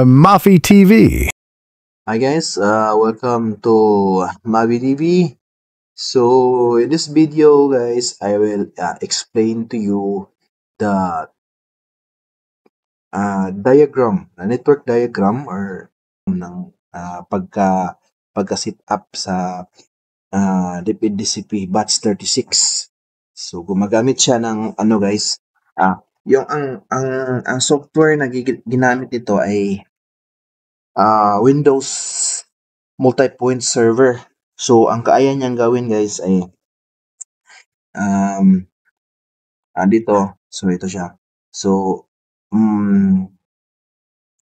Mafi TV. Hi guys, welcome to Mavi TV. So in this video guys, I will explain to you the diagram, network diagram or ng pagka set up sa DPDCP batch 36. So gumagamit siya ng ano guys, yung ang software na ginamit nito ay Windows multi-point server. So, ang kaya niyang gawin guys ay dito. So, ito siya. So, mm,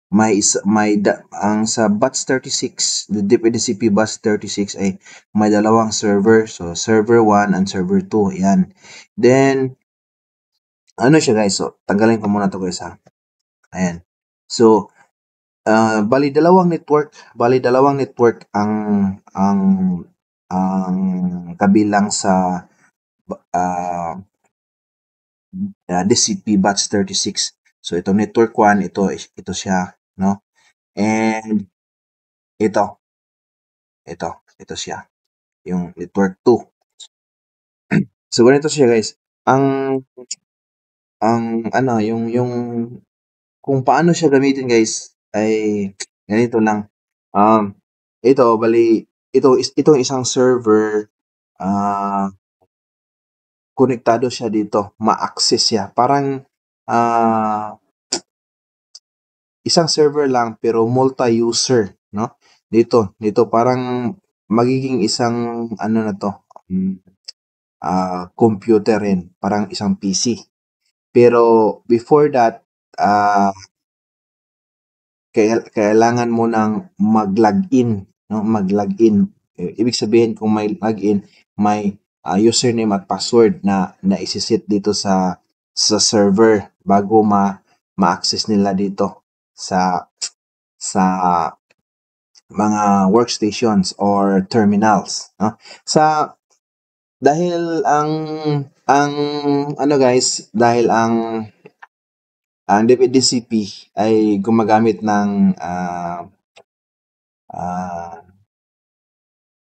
ang sa batch 36, the DPDCP batch 36 ay may dalawang server. So, server 1 and server 2. Yan. Then, ano siya guys? So, tanggalin ko muna to guys ha. Ayan. So, bali dalawang network ang kabilang sa DCP batch 36. So ito network 1, ito siya, no? And ito siya, yung network 2. So ganito siya guys. Ang ano, yung kung paano siya gamitin guys ay ganito lang. Itong isang server, konektado siya dito, ma-access siya. Parang isang server lang pero multi-user, no? Dito parang magiging isang ano na to, computer rin, parang isang PC. Pero before that, kailangan mo nang mag-login, no? Mag-login. Ibig sabihin kung may login, may username at password na isi-set dito sa server bago ma-access nila dito sa mga workstations or terminals, no? Dahil ang ano guys, dahil ang DPDCP ay gumagamit ng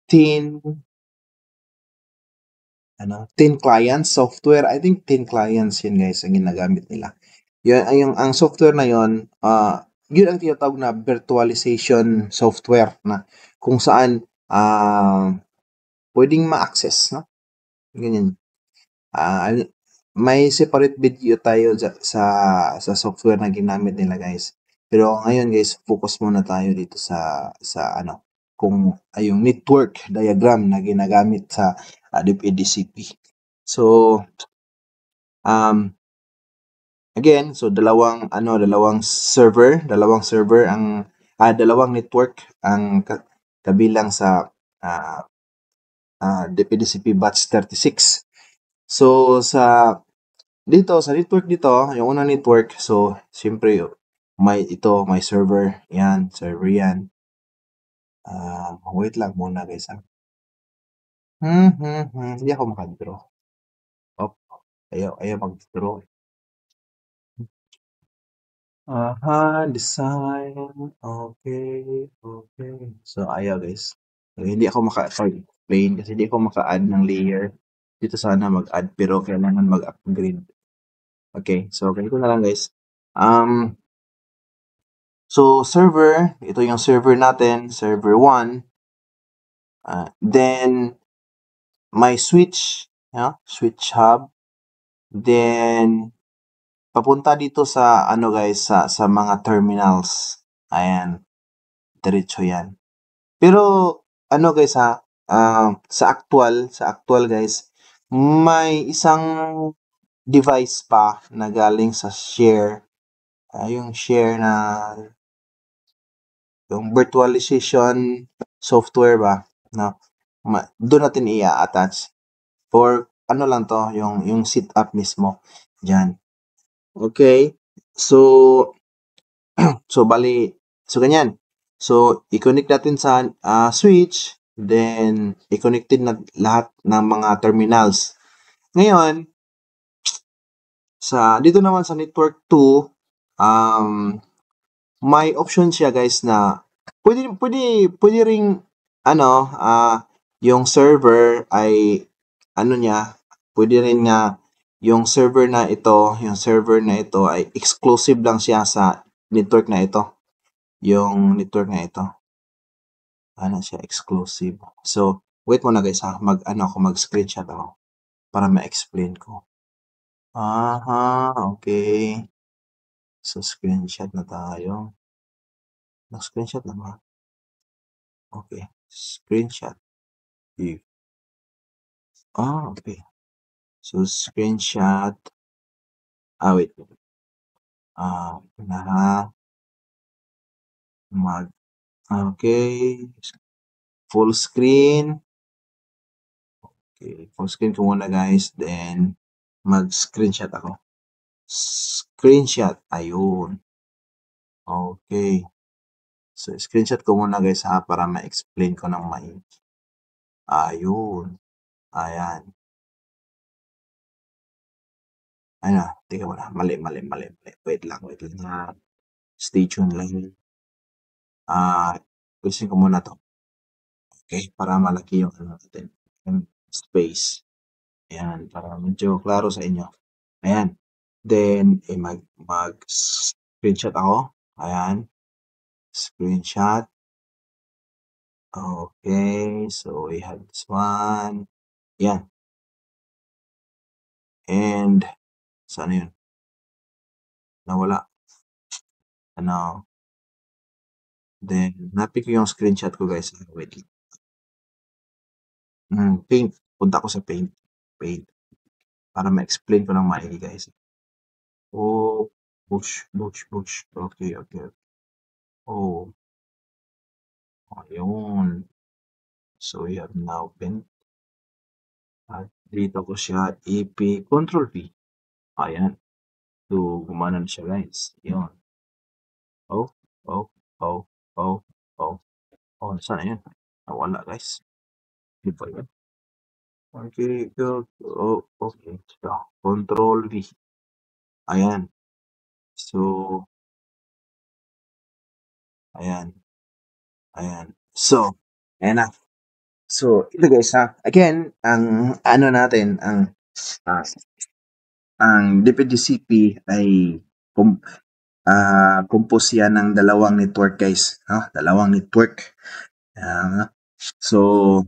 thin client software. I think thin clients yun guys ang ginagamit nila. Ang software na yun, yun ang tinatawag na virtualization software na kung saan pwedeng ma-access, no? Ganyan. May separate video tayo sa software na ginamit nila guys. Pero ngayon guys, focus muna tayo dito sa ano, kung yung network diagram na ginagamit sa DPDCP. So, again, so dalawang server dalawang network ang kabilang sa DPDCP batch 36. So sa network dito, yung unang network, so siyempre may server, server yan. Wait lang muna guys. Hindi ako makadraw. Ayaw mag-draw. Design. Okay. So, ayaw guys. So, hindi ako maka-explain kasi hindi ako maka-add ng layer. Dito sana mag-add pero kailangan mag-upgrade. Okay. So, ganito na lang guys. So, server. Ito yung server natin. Server 1. Then, may switch. Switch hub. Then, papunta dito sa ano guys, sa mga terminals. Ayan. Diretso yan. Pero ano guys sa actual guys, may isang device pa na galing sa share. Yung share na yung virtualization software ba, no? Doon natin i-attach. For ano lang to, yung setup mismo diyan. Okay? So ganyan. So, i-connect natin sa switch, then i-connected na lahat ng mga terminals. Ngayon, dito naman sa network 2, may option siya guys na pwede ring ano, yung server ay ano niya, pwede rin nga yung server na ito ay exclusive lang siya sa network na ito. Yung network na ito. Ano siya, exclusive. So, wait muna guys ha, mag-screenshot ako para ma-explain ko. Aha, okay. So, screenshot na tayo. Nag-screenshot na ba? Okay. Screenshot. View. Okay. So, screenshot. Wait. Na okay. Full screen. Okay. Full screen ko muna guys. Then, mag-screenshot ako. Screenshot. Ayun. Okay. So, screenshot ko muna guys ha para ma-explain ko ng maigi. Ayun. Ayan. Ano, teka muna. Mali. Wait lang ha. Stay tuned lang. Gusto ko muna to. Okay, para malaki yung ano natin, yung space. Ayan, para medyo klaro sa inyo. Ayan. Then, mag-screenshot ako. Ayan. Screenshot. Okay, so we have this one. Ayan. And, saan yun? Nawala. Ano? Then, napin ko yung screenshot ko guys. Wait. Paint. Punta ko sa paint. Paint. Para ma-explain ko ng maigi guys. Oh, bush. Okay. Oh, ayun. So, we have now paint. At dito ko siya Control V. Ayan. So, gumana na siya guys. Yun. Oh. Saan na yun? Nawala guys. Di ba yun? Okay, go. Okay. So, Control V. Ayan. So, ayan. So, ayan na. So, ito guys ha. Again, ang ano natin, ang DPDCP ay compose yan ng dalawang network guys. Dalawang network. So,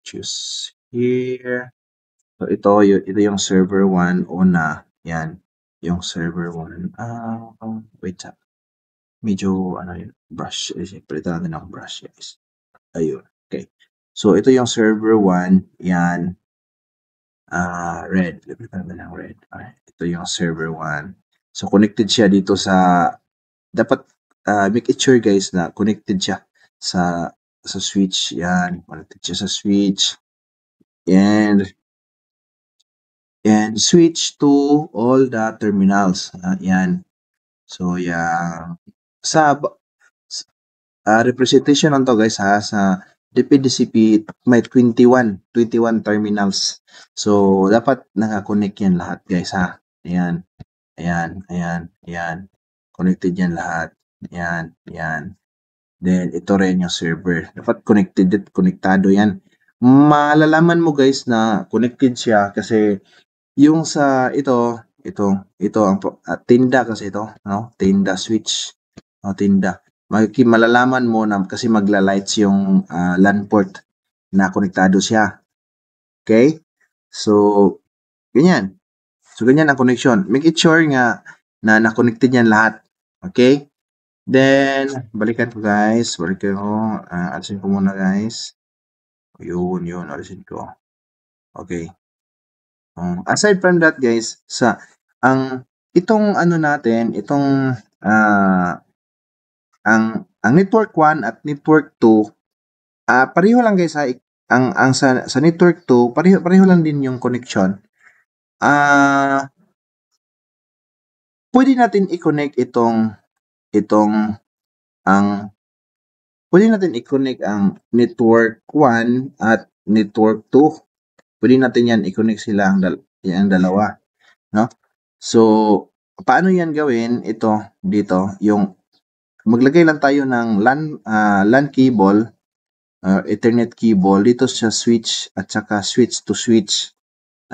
choose here. So, ito yung server 1 una. Yan. Yung server 1. Wait up. Medyo, yun, brush. Palitan natin ang brush guys. Ayun. Okay. So, ito yung server 1. Yan. Red. Palitan natin ang red. Okay. Ito yung server 1. So, connected siya dito sa, dapat make it sure guys na connected siya sa switch. Yan. Connected siya sa switch. And switch to all the terminals. Yan. So, yan. Sa representation nito guys ha, sa DPDCP may 21 terminals. So, dapat naka-connect yan lahat guys ha. Ayan. Connected yan lahat. Yan. Then, ito rin yung server. Dapat konektado yan. Malalaman mo guys na connected siya kasi yung sa ito ang tinda kasi ito, no? Tinda switch. Tinda. Malalaman mo na kasi magla-lights yung LAN port na konektado siya. Okay? So, ganyan. So, ganyan ang connection. Make it sure nga na na-connected yan lahat. Okay? Then, balikan ko guys. Alisin ko muna guys. Yun. Alisin ko. Okay. Aside from that guys, itong ang network 1 at network 2, pareho lang guys ha. Ang sa network 2, pareho lang din yung connection. Pwede natin i-connect pwede natin i-connect ang network 1 at network 2. Pwede natin yan i-connect sila ang dalawa, no? So, paano yan gawin? Ito, dito, yung maglagay lang tayo ng LAN cable, Ethernet cable dito sa switch at saka switch to switch.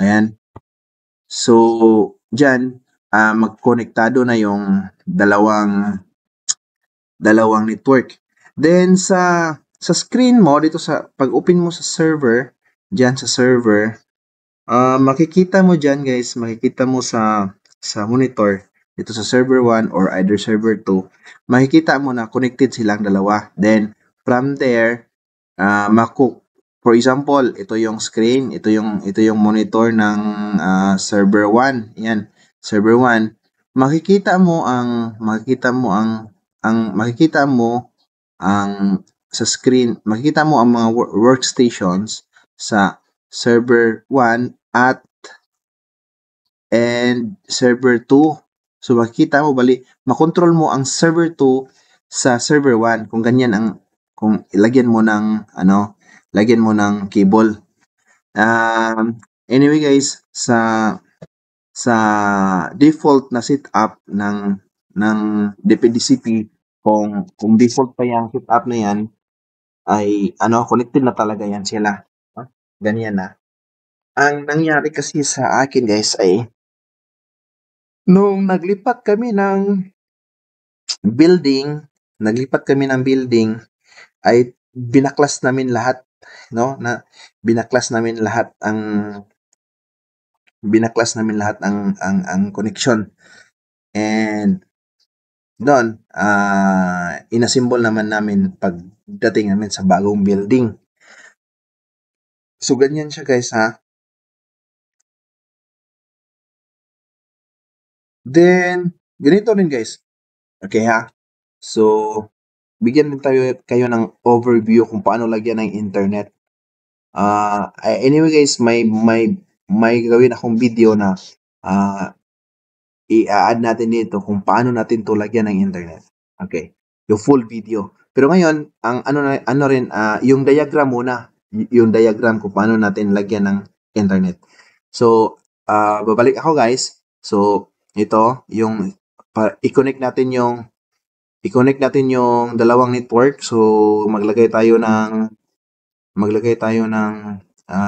Ayan. So, dyan, magkonektado na yung dalawang network. Then, sa screen mo, dito pag-open mo sa server, dyan sa server, makikita mo dyan guys, makikita mo sa monitor, dito sa server 1 or either server 2, makikita mo na connected silang dalawa. Then, from there, for example, ito yung screen, ito yung monitor ng server 1. Yan, server 1. Makikita mo ang sa screen, makikita mo ang mga workstations sa server 1 and server 2. So makikita mo makontrol mo ang server 2 sa server 1 kung ilagyan mo ng lagyan mo ng cable. Anyway guys, sa default na setup ng DPDCP, kung default pa yung setup na yan, ay connected na talaga yan sila. Ganyan na. Ang nangyari kasi sa akin guys ay nung naglipat kami ng building ay binaklas namin lahat, no? Binaklas namin lahat ang connection. And doon, inasimbol naman namin pagdating namin sa bagong building. So, ganyan siya guys ha. Then, ganito rin guys. Okay ha? So, bigyan din kayo ng overview kung paano lagyan ng internet. Anyway guys, may gawin akong video na i-add natin dito kung paano natin to lagyan ng internet. Okay. Yung full video. Pero ngayon, ang yung diagram muna. Yung diagram kung paano natin lagyan ng internet. So, babalik ako guys. So, ito, i-connect natin yung dalawang network. So, maglagay tayo ng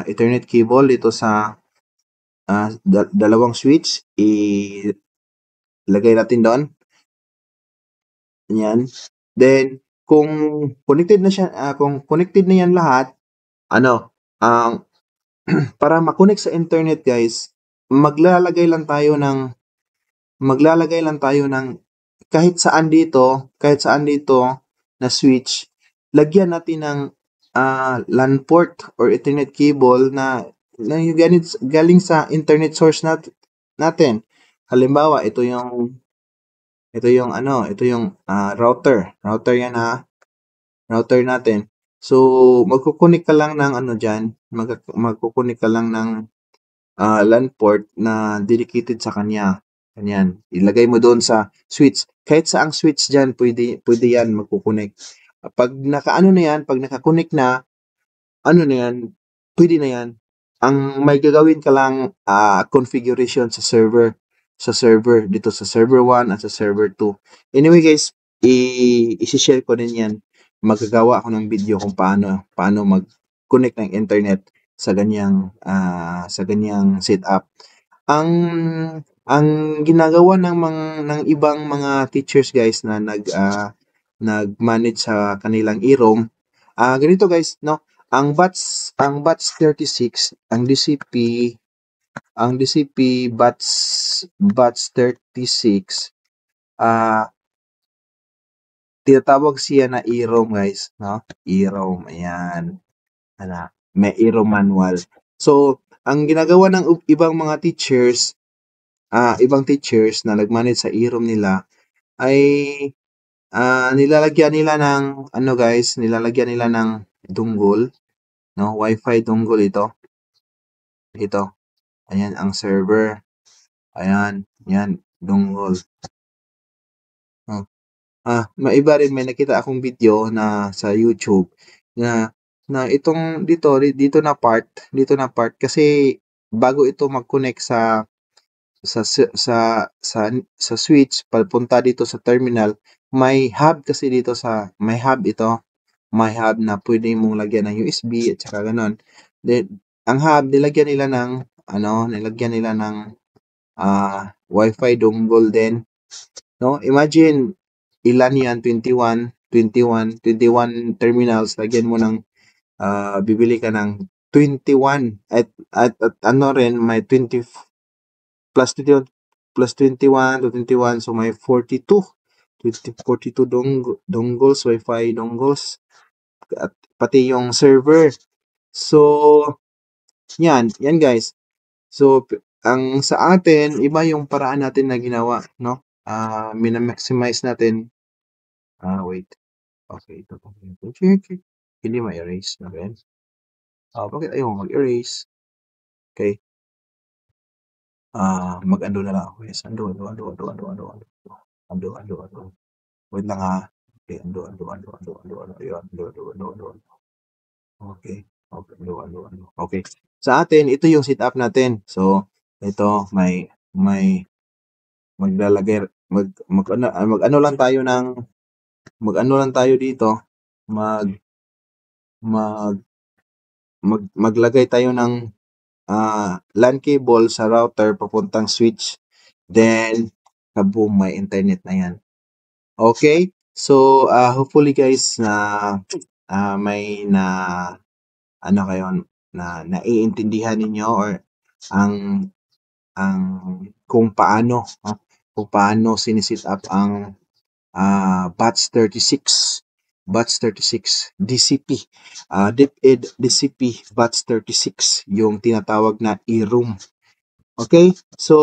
Ethernet cable dito sa dalawang switch. Ilagay natin doon. Yan. Then, kung connected na yan lahat, para ma-connect sa internet guys, maglalagay lang tayo ng kahit saan dito na switch, lagyan natin ng LAN port or Ethernet cable na yung galing sa internet source natin. Halimbawa, ito yung router. Router yan ha. Router natin. So, magkukunik ka lang ng magkukunik ka lang ng LAN port na dedicated sa kanya. Ganyan. Ilagay mo doon sa switch. Kahit saang switch dyan, pwede yan magkukunik. Pag naka-connect na, pwede na yan. Ang may gagawin ka lang, configuration sa server dito sa server 1 at sa server 2. Anyway guys, i-share ko din yan. Magagawa ako ng video kung paano mag-connect ng internet sa ganyang setup. Ang ginagawa ng ibang mga teachers guys na nag-manage sa kanilang eRoam, ganito guys, no? Ang batch 36, ang DCP batch 36, tinatawag siya na eRoam guys, no? eRoam, ayan. May eRoam manual. So, ang ginagawa ng ibang teachers na nag-manage sa eRoam nila ay nilalagyan nila ng dongle, no? Wi-Fi dongle ito. Ayan ang server. Ayan, yan, dongle. Maiba rin, may nakita akong video na sa YouTube na itong dito na part kasi bago ito mag-connect sa sa switch papunta dito sa terminal, may hub kasi dito may hub ito. May hub na pwede mong lagyan ng USB at saka gano'n. Then, ang hub nilagyan nila ng nilagyan nila ng Wi-Fi dongle din, 'no? Imagine ilan 'yan, 21 terminals, lagyan mo ng bibili ka ng 21 at ano rin may 20 plus 21 plus 21 to 21, so may 42. 42 dongles, Wi-Fi dongles at pati yung server. So, yan guys. So, ang sa atin, iba yung paraan natin na ginawa, no? Mina-maximize natin. Wait. Okay, ito. Okay. Hindi ma-erase na rin. Bakit ayaw mag-erase? Okay. Mag-undo na lang ako. Yes, undo. Undo. Wait lang ha. Okay, undo. Ayun, undo. Okay. Undo. Okay. Sa atin, ito yung setup natin. So, ito, may maglalagay, mag-ano lang tayo dito, maglagay tayo ng LAN cable sa router papuntang switch. Then, kaboom, may internet na yan. Okay? So, hopefully guys na may naiintindihan ninyo or ang kung paano siniset up ang batch 36 DCP, DepEd DCP batch 36, yung tinatawag na e-room. Okay? So,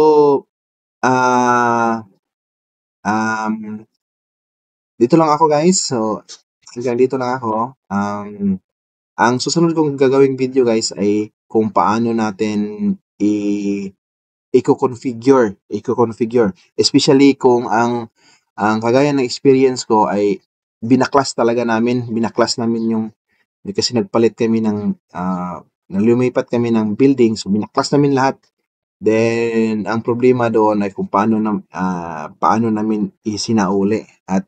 dito lang ako guys. So, hanggang dito lang ako. Ang susunod kong gagawing video guys ay kung paano natin i-configure. Especially kung ang kagaya ng experience ko ay binaklas namin yung kasi nagpalit kami lumipat kami ng building, so binaklas namin lahat. Then ang problema doon ay kung paano namin isinauli at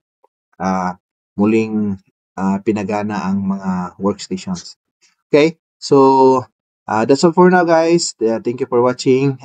muling pinagana ang mga workstations. Okay? So, that's all for now guys. Thank you for watching.